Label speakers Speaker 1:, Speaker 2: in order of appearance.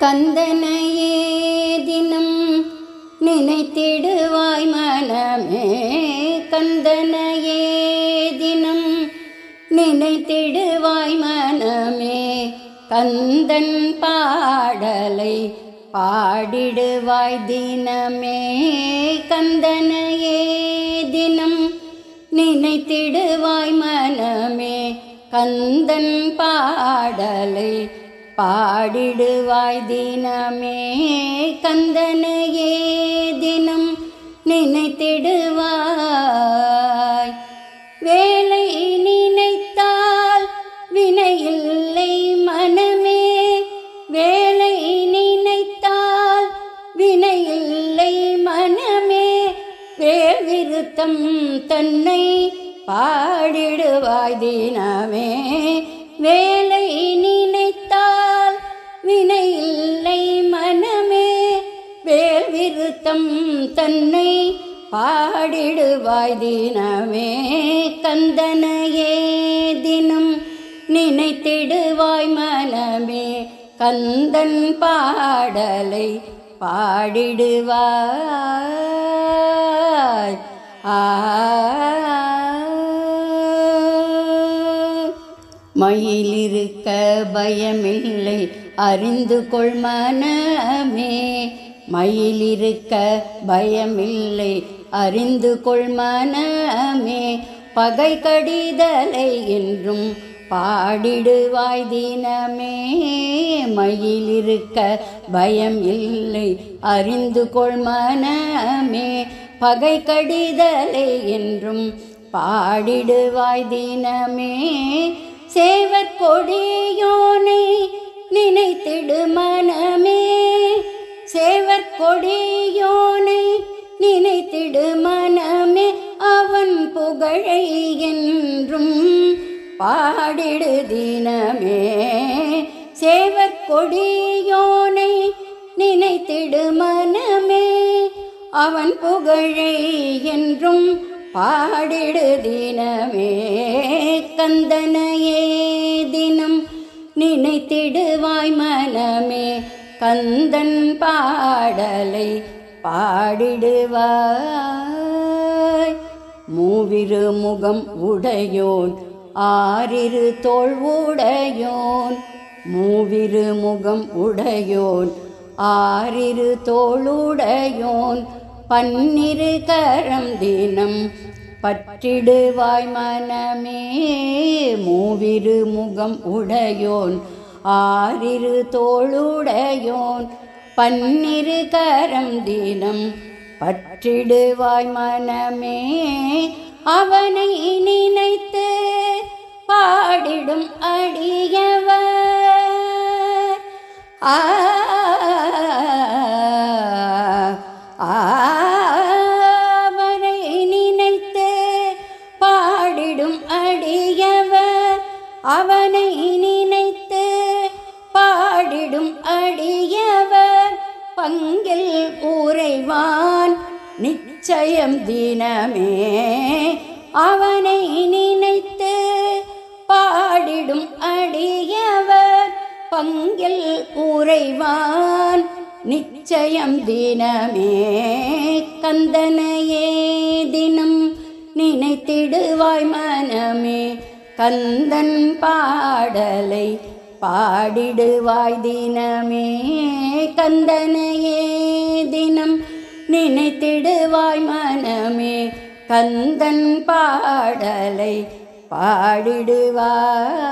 Speaker 1: கந்தனையே தினம் நினைத்திடுவாய் மனமே. கந்தனையே தினம் நினைத்திடுவாய் மனமே. கந்தன் பாடலை பாடிடுவாய் தினமே. கந்தனையே தினம் நினைத்திடுவாய் மனமே. கந்தன் பாடலை பாடிடுவாய் தினமே. கந்தனையே தினம் நினைத்திடுவாய். வேலை நினைத்தால் வினையில்லை மனமே. வேலை நினைத்தால் வினையில்லை மனமே. வேவிருத்தம் தன்னை பாடிடுவாய் தினமே. வேலை நினைத்தால் வினையில்லை மனமே. வேல்விருத்தம் தன்னை பாடிடுவாய் தினமே. கந்தனையே தினம் நினைத்திடுவாய் மனமே. கந்தன் பாடலை பாடிடுவாய். மயிலிருக்க பயமில்லை அறிந்து கொள் மனமே. மயிலிருக்க பயமில்லை அறிந்து கொள் மனமே. பகை கடிதலை என்றும் பாடிடுவாய் தினமே. மயிலிருக்க பயம் இல்லை அறிந்து கொள் மனமே. பகை கடிதலை என்றும் பாடிடுவாய் தினமே. சேவர் கொடியோனை நினைத்திடு மனமே. சேவர் கொடியோனை நினைத்திடு மனமே. அவன் புகழை என்றும் பாடிடு தினமே. சேவர் கொடியோனை நினைத்திடு மனமே. அவன் புகழை என்றும் பாடிடு தினமே. கந்தனையே தினம் நினைத்திடுவாய் மனமே. கந்தன் பாடலை பாடிடுவாய். மூவிரு முகம் உடையோன் ஆறிரு தோள் உடையோன். மூவிரு முகம் உடையோன் ஆறிரு தோளுடையோன். பன்னிரு கரம் தினம் பற்றிடுவாய் மனமே. மூவிரு முகம் உடையோன் ஆறிரு தோளுடையோன். பன்னிரு கரம் தினம் பற்றிடுவாய் மனமே. அவனை நினைத்து பாடிடும் அடியவர் அவனை நினைத்து பாடிடும் அடியவர். அவனை நினைத்து பாடிடும் அடியவர் பங்கில் உறைவான் நிச்சயம் தினமே. அவனை நினைத்து பாடிடும் அடியவர் பங்கில் உறைவான் நிச்சயம் தினமே. கந்தனையே தினம் நினைத்திடுவாய் மனமே. கந்தன் பாடலை பாடிடுவாய் தினமே. கந்தனையே தினம் நினைத்திடுவாய் மனமே. கந்தன் பாடலை பாடிடுவாய்.